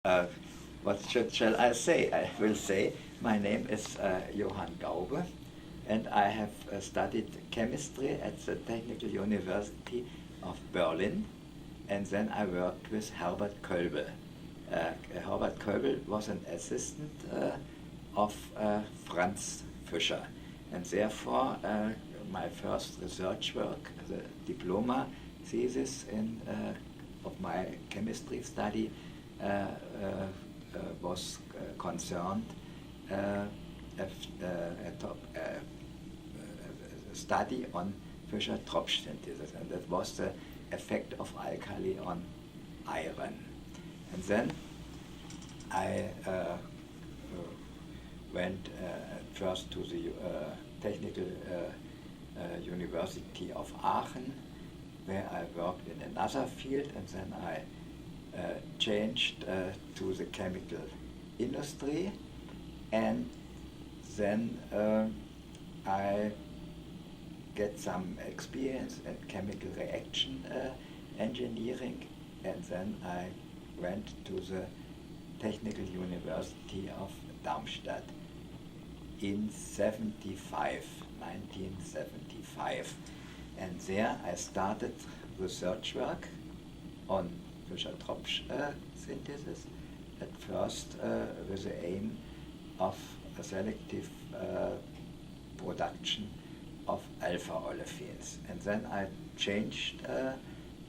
Uh, what shall I say? I will say my name is Johan Gaube, and I have studied chemistry at the Technical University of Berlin, and then I worked with Herbert Kolbe. Herbert Kolbe was an assistant of Franz Fischer, and therefore my first research work, the diploma thesis of my chemistry study, was concerned a study on Fischer-Tropsch synthesis, and that was the effect of alkali on iron. And then I went first to the Technical University of Aachen, where I worked in another field, and then I changed to the chemical industry, and then I get some experience in chemical reaction engineering, and then I went to the Technical University of Darmstadt in 1975. And there I started research work on Fischer-Tropsch synthesis, at first with the aim of a selective production of alpha olefins. And then I changed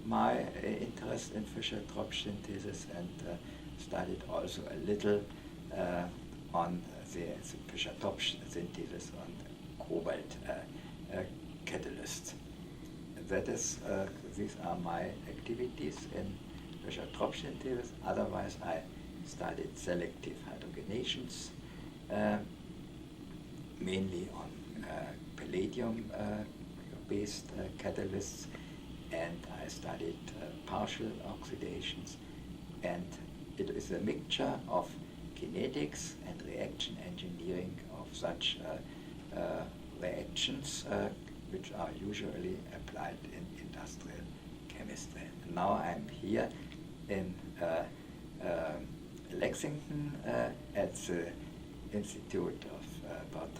my interest in Fischer-Tropsch synthesis and studied also a little on the Fischer-Tropsch synthesis on cobalt catalysts. That is, these are my activities in Fischer-Tropsch synthesis. Otherwise, I studied selective hydrogenations, mainly on palladium-based catalysts, and I studied partial oxidations, and it is a mixture of kinetics and reaction engineering of such reactions which are usually applied in industrial chemistry. And now I'm here in Lexington at the Institute of Burt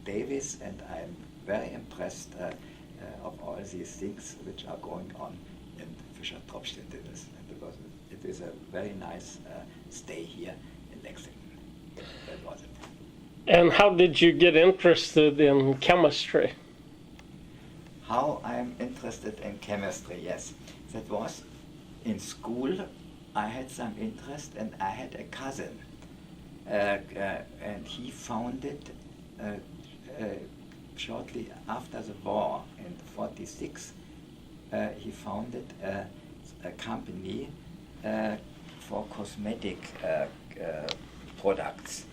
Davis, and I'm very impressed of all these things which are going on in Fischer-Tropsch synthesis. And it is a very nice stay here in Lexington. That was it. And how did you get interested in chemistry? How I'm interested in chemistry, yes. That was in school. I had some interest, and I had a cousin, and he founded shortly after the war in '46. He founded a company for cosmetic products,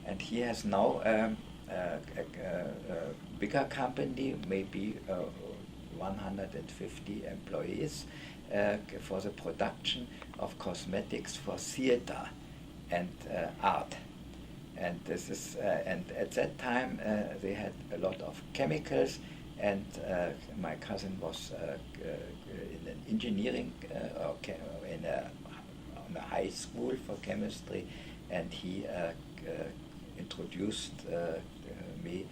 and he has now a bigger company, maybe 150 employees, for the production of cosmetics for theater and art. And this is and at that time they had a lot of chemicals, and my cousin was in an engineering on a high school for chemistry, and he introduced me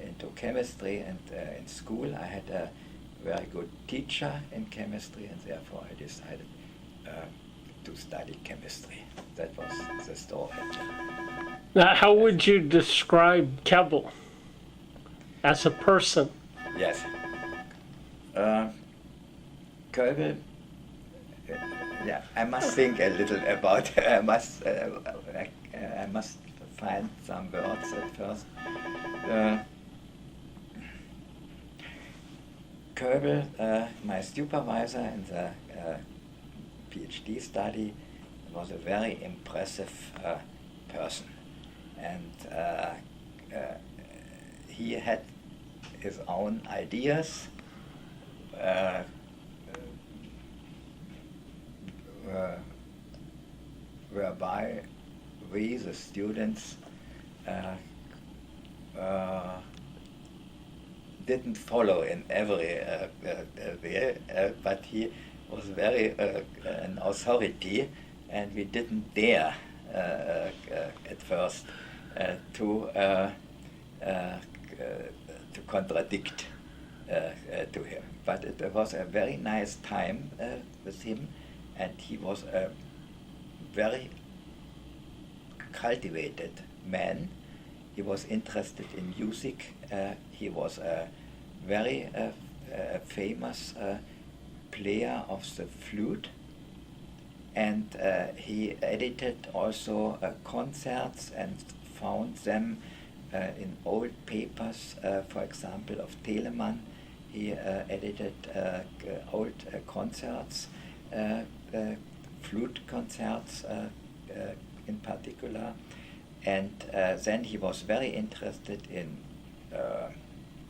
into chemistry, and in school I had a very good teacher in chemistry, and therefore I decided to study chemistry. That was the story. Now, how would you describe Keble as a person? Yes. Kolbe, yeah, I must think a little about I must find some words at first. Kolbe, my supervisor in the PhD study, was a very impressive person, and he had his own ideas, whereby we, the students, didn't follow in every way, but he was very an authority and we didn't dare at first to contradict to him. But it was a very nice time with him, and he was a very cultivated man. He was interested in music. He was a very famous player of the flute, and he edited also concerts and found them in old papers, for example, of Telemann. He edited old concerts, flute concerts in particular, and then he was very interested in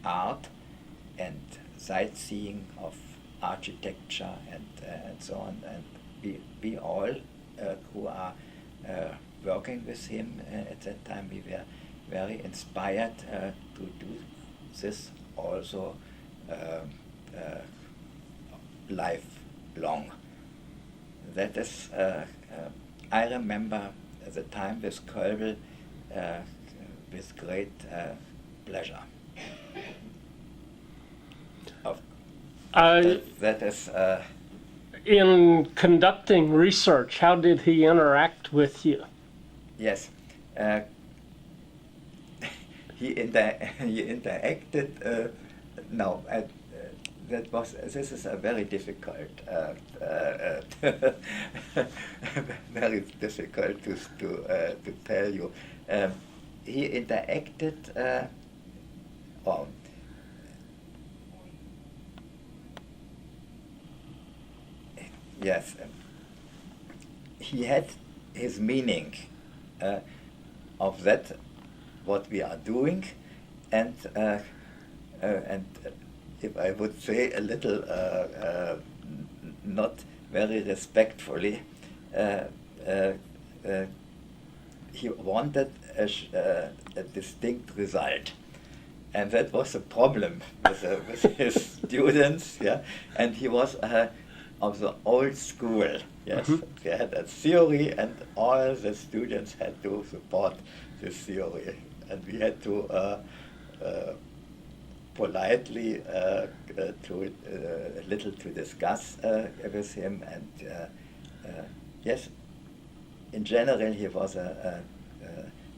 art and sightseeing of architecture and so on. And we all who are working with him at that time, we were very inspired to do this also lifelong. That is, I remember the time with Kolbe with great pleasure. That is. In conducting research, how did he interact with you? Yes, he interacted. No, this is a very difficult, very difficult to tell you. He interacted. Yes, he had his meaning of that, what we are doing, and if I would say a little not very respectfully, he wanted a distinct result. And that was a problem with his students, yeah. And he was of the old school, yes. Mm-hmm. They had a theory, and all the students had to support this theory. And we had to politely a little to discuss with him. And yes, in general, he was a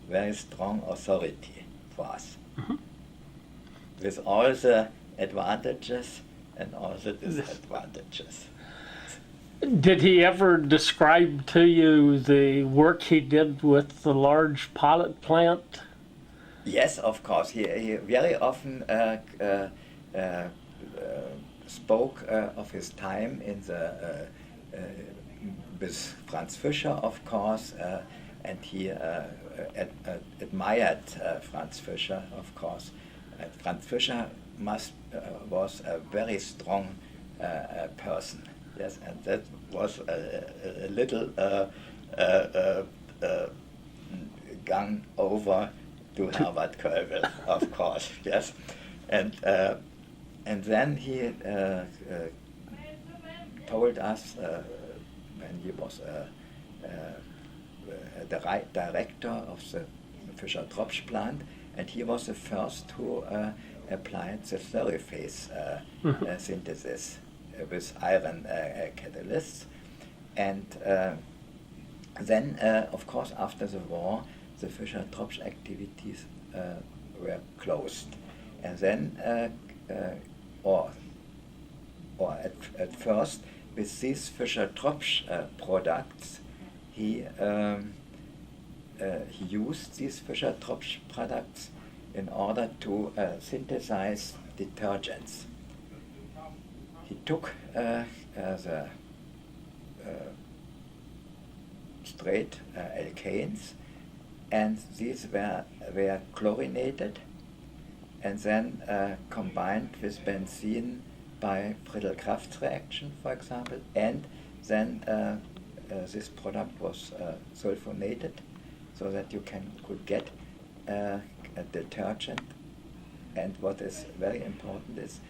very strong authority for us. Mm-hmm. With all the advantages and all the disadvantages. Did he ever describe to you the work he did with the large pilot plant? Yes, of course. He very often spoke of his time in the with Franz Fischer, of course, and he admired Franz Fischer, of course. Franz Fischer was a very strong person, yes, and that was a little gone over to Herbert Kolbe, of course, yes, and then he told us when he was the director of the Fischer-Tropsch plant, and he was the first who applied the slurry-phase synthesis with iron catalysts. And then, of course, after the war, the Fischer-Tropsch activities were closed. And then, or at first, with these Fischer-Tropsch products, he used these Fischer-Tropsch products in order to synthesize detergents. He took the straight alkanes, and these were chlorinated and then combined with benzene by Friedel-Crafts reaction, for example, and then this product was sulfonated, so that you could get a detergent. And what is very important is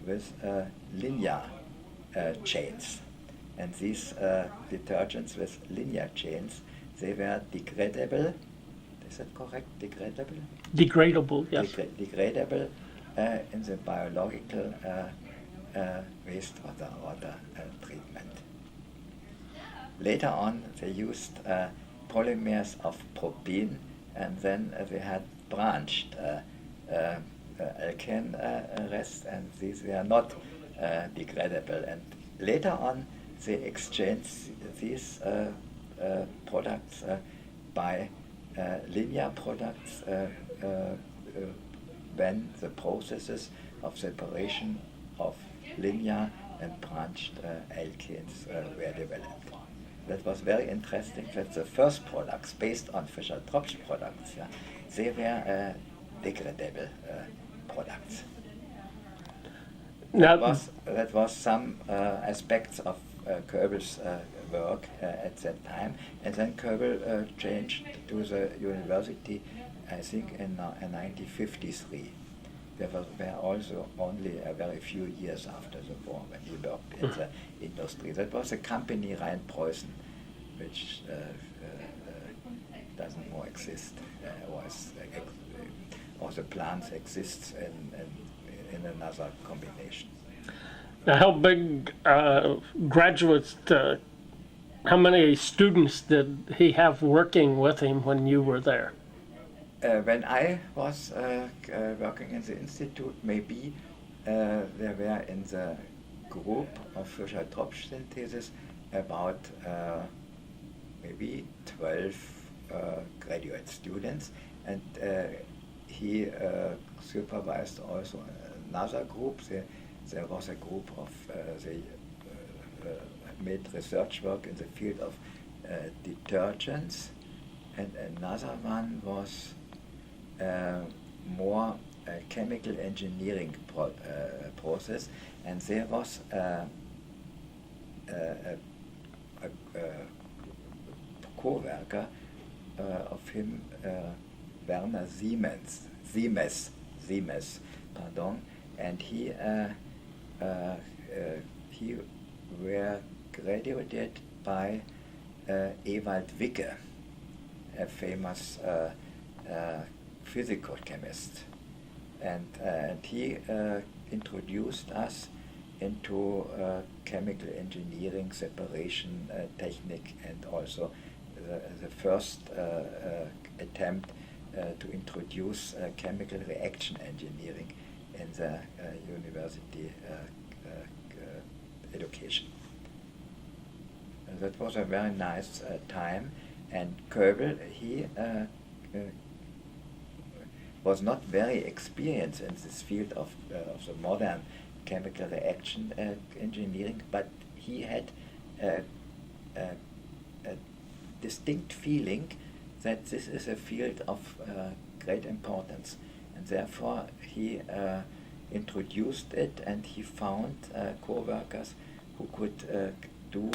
with linear chains. And these detergents with linear chains, they were degradable. Is that correct? Degradable? Degradable, yes. Degradable in the biological wastewater treatment. Later on, they used polymers of propene, and then they had branched alkane rests, and these were not degradable. And later on, they exchanged these products by linear products when the processes of separation of linear and branched alkanes were developed. That was very interesting that the first products based on Fischer-Tropsch products, they were degradable products. That was some aspects of Gauble's work at that time, and then Gaube changed to the university, I think, in 1953. There were also only a very few years after the war when he worked in the industry. That was a company, Rheinpreußen, which doesn't more exist, or the plants exist in another combination. Now, how big graduates, how many students did he have working with him when you were there? When I was working in the institute, maybe there were in the group of Fischer-Tropsch synthesis about maybe 12 graduate students, and he supervised also another group. There was a group of, they made research work in the field of detergents, and another one was more chemical engineering process, and there was a co-worker of him, Werner Siemens, and he were graduated by Ewald Wicke, a famous physical chemist, and he introduced us into chemical engineering, separation technique, and also the first attempt to introduce chemical reaction engineering in the university education. That was a very nice time, and Gaube, he was not very experienced in this field of the modern chemical reaction engineering, but he had a distinct feeling that this is a field of great importance, and therefore he introduced it, and he found co-workers who could do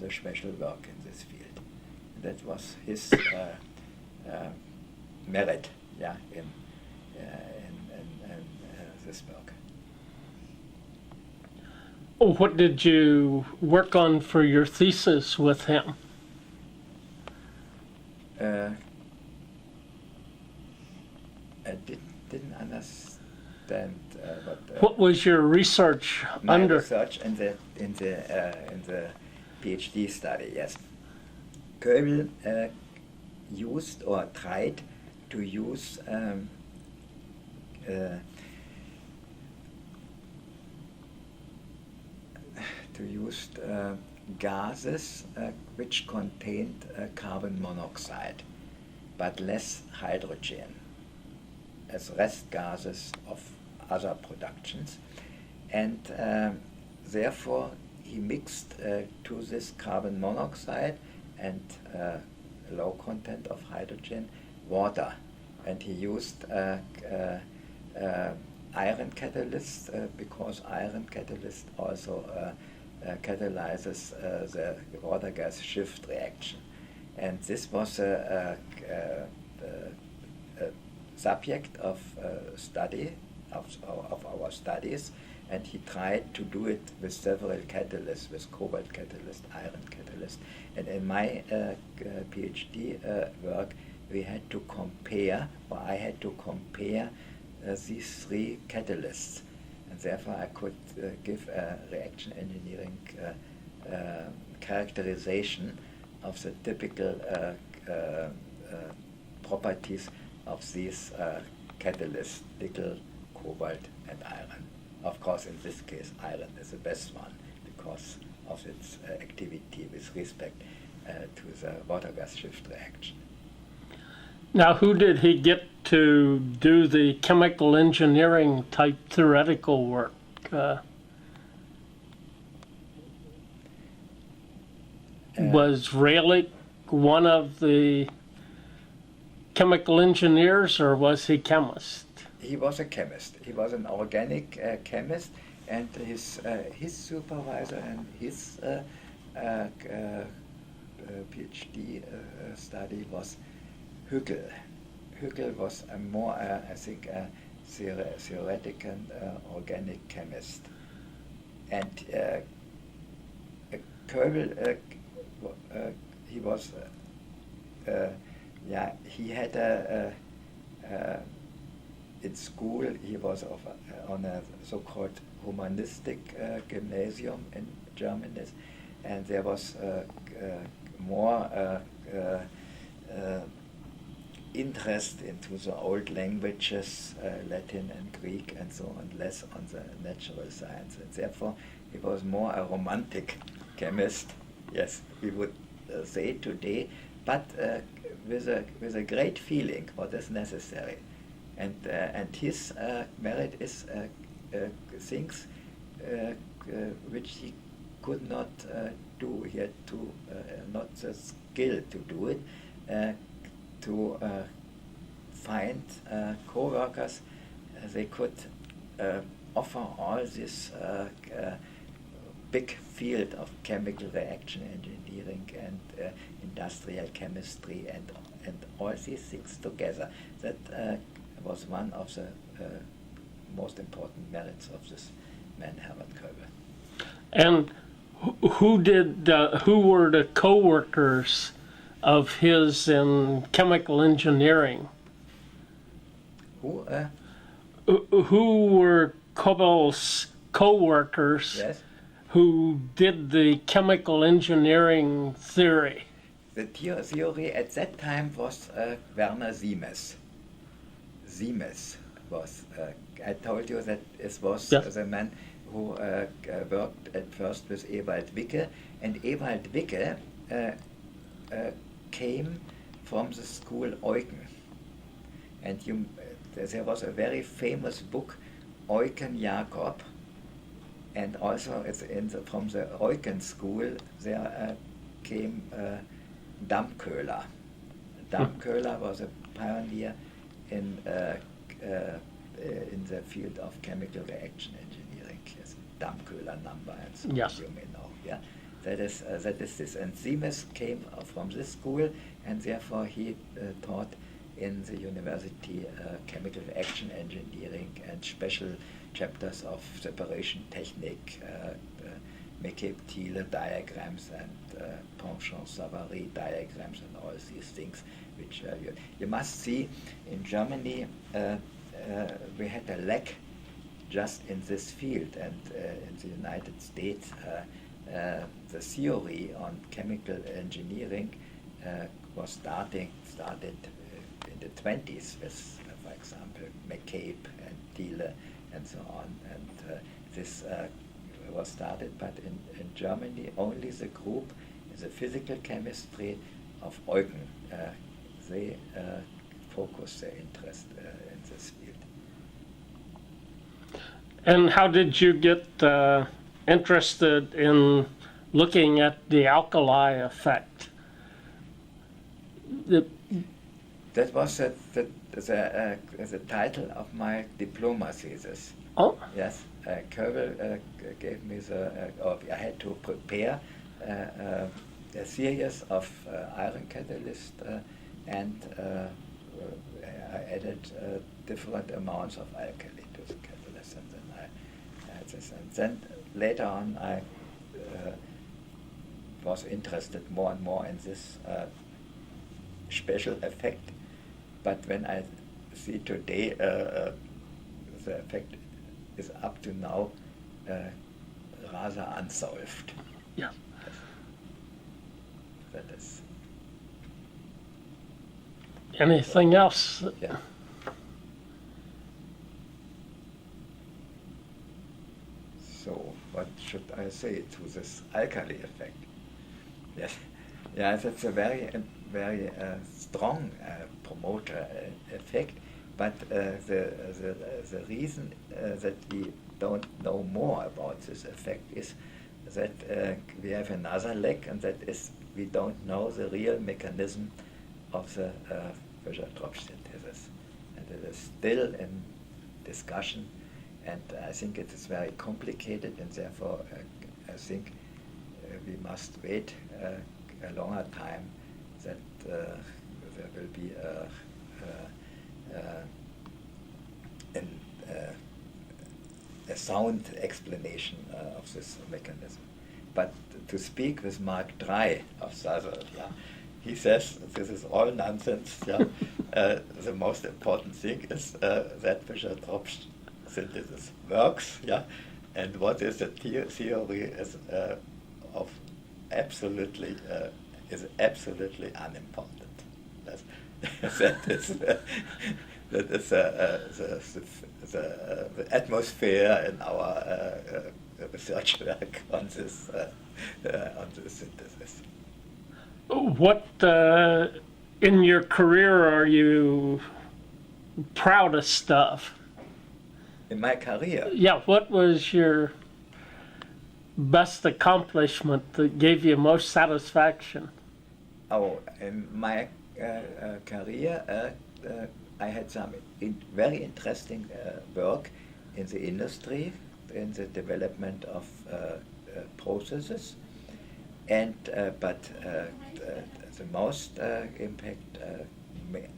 the special work in this field. And that was his merit, in this work. What did you work on for your thesis with him? I didn't understand. What was your research my under? Research in the PhD study, yes. Gaube used or tried to use gases which contained carbon monoxide, but less hydrogen, as rest gases of other productions, and therefore he mixed to this carbon monoxide and low content of hydrogen water, and he used iron catalyst because iron catalyst also catalyzes the water gas shift reaction, and this was a subject of study of our studies, and he tried to do it with several catalysts, with cobalt catalyst, iron catalyst. And in my PhD work, we had to compare, or I had to compare these three catalysts. And therefore I could give a reaction engineering characterization of the typical properties of these catalysts, nickel, cobalt, and iron. Of course, in this case, iron is the best one because of its activity with respect to the water-gas shift reaction. Now, who did he get to do the chemical engineering type theoretical work? Was Rayleigh one of the chemical engineers, or was he chemist? He was a chemist. He was an organic chemist, and his supervisor and his PhD study was Hückel. Hückel was a more, I think, a theoretical organic chemist. And Gaube, he was, he had in school, he was on a so-called humanistic gymnasium in Germany, and there was more interest into the old languages, Latin and Greek and so on, less on the natural science. And therefore, he was more a romantic chemist, yes, we would say today, but with a great feeling what is necessary. And his merit is things which he could not do. He had to not the skill to do it, to find co-workers. They could offer all this big field of chemical reaction engineering and industrial chemistry and all these things together. That was one of the most important merits of this man, Herbert Gaube. And who were the co-workers of his in chemical engineering? Who were Gaubel's co-workers? Yes. Who did the chemical engineering theory? The theory at that time was Werner Siemens. Siemens was, I told you that it was the man who worked at first with Ewald Wicke, and Ewald Wicke came from the school Eucken. And there was a very famous book, Eucken Jakob, and also from the Eucken school there came Dampköhler. Dampköhler was a pioneer in the field of chemical reaction engineering. Yes, Dampköhler number, and so yes. You may know. Yeah, that is this. And Siemens came from this school, and therefore he taught in the university chemical reaction engineering and special chapters of separation technique, Mecke-Thiele diagrams and Ponchon-Savary diagrams and all these things, which you must see in Germany. We had a lack just in this field, and in the United States the theory on chemical engineering was started in the 20s with, for example, McCabe and Thiele and so on, and this was started, but in Germany only the group in the physical chemistry of Eucken, they focused their interest in this field. And how did you get interested in looking at the alkali effect? That was the title of my diploma thesis. Oh. Yes, Gaube gave me I had to prepare a series of iron catalyst and I added different amounts of alkali to the catalyst, and then I And then later on, I was interested more and more in this special effect. But when I see today, the effect is up to now rather unsolved. Yeah. That is. Anything else? Yeah. So what should I say to this alkali effect? Yes, yeah, that's a very strong promoter effect. But the reason that we don't know more about this effect is that we have another lack, and that is we don't know the real mechanism of the Fischer-Tropsch synthesis, and it is still in discussion. And I think it is very complicated, and therefore I think we must wait a longer time that there will be a sound explanation of this mechanism. But to speak with Mark Drey of Southern, yeah, he says this is all nonsense. Yeah, the most important thing is that Fischer-Tropsch synthesis works. Yeah, and what is the theory is of absolutely unimportant. That is the atmosphere in our research work on this synthesis. What in your career are you proudest of? In my career? Yeah, what was your best accomplishment that gave you most satisfaction? Oh, in my career, I had some very interesting work in the industry, in the development of processes, and but the most impact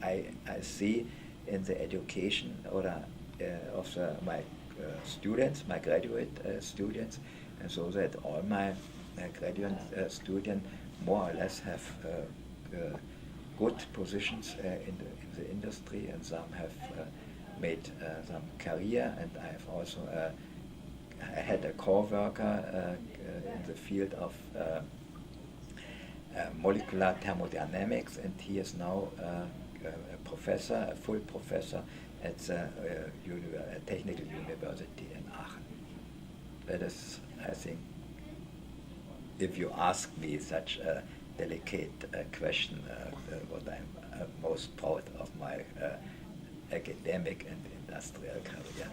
I see in the education of my students, my graduate students, and so that all my graduate students more or less have good positions in the industry, and some have made some career, and I have also I had a co-worker in the field of molecular thermodynamics, and he is now a professor, a full professor at the Technical University in Aachen. That is, I think, if you ask me such a delicate question, what I'm most proud of my academic and industrial career.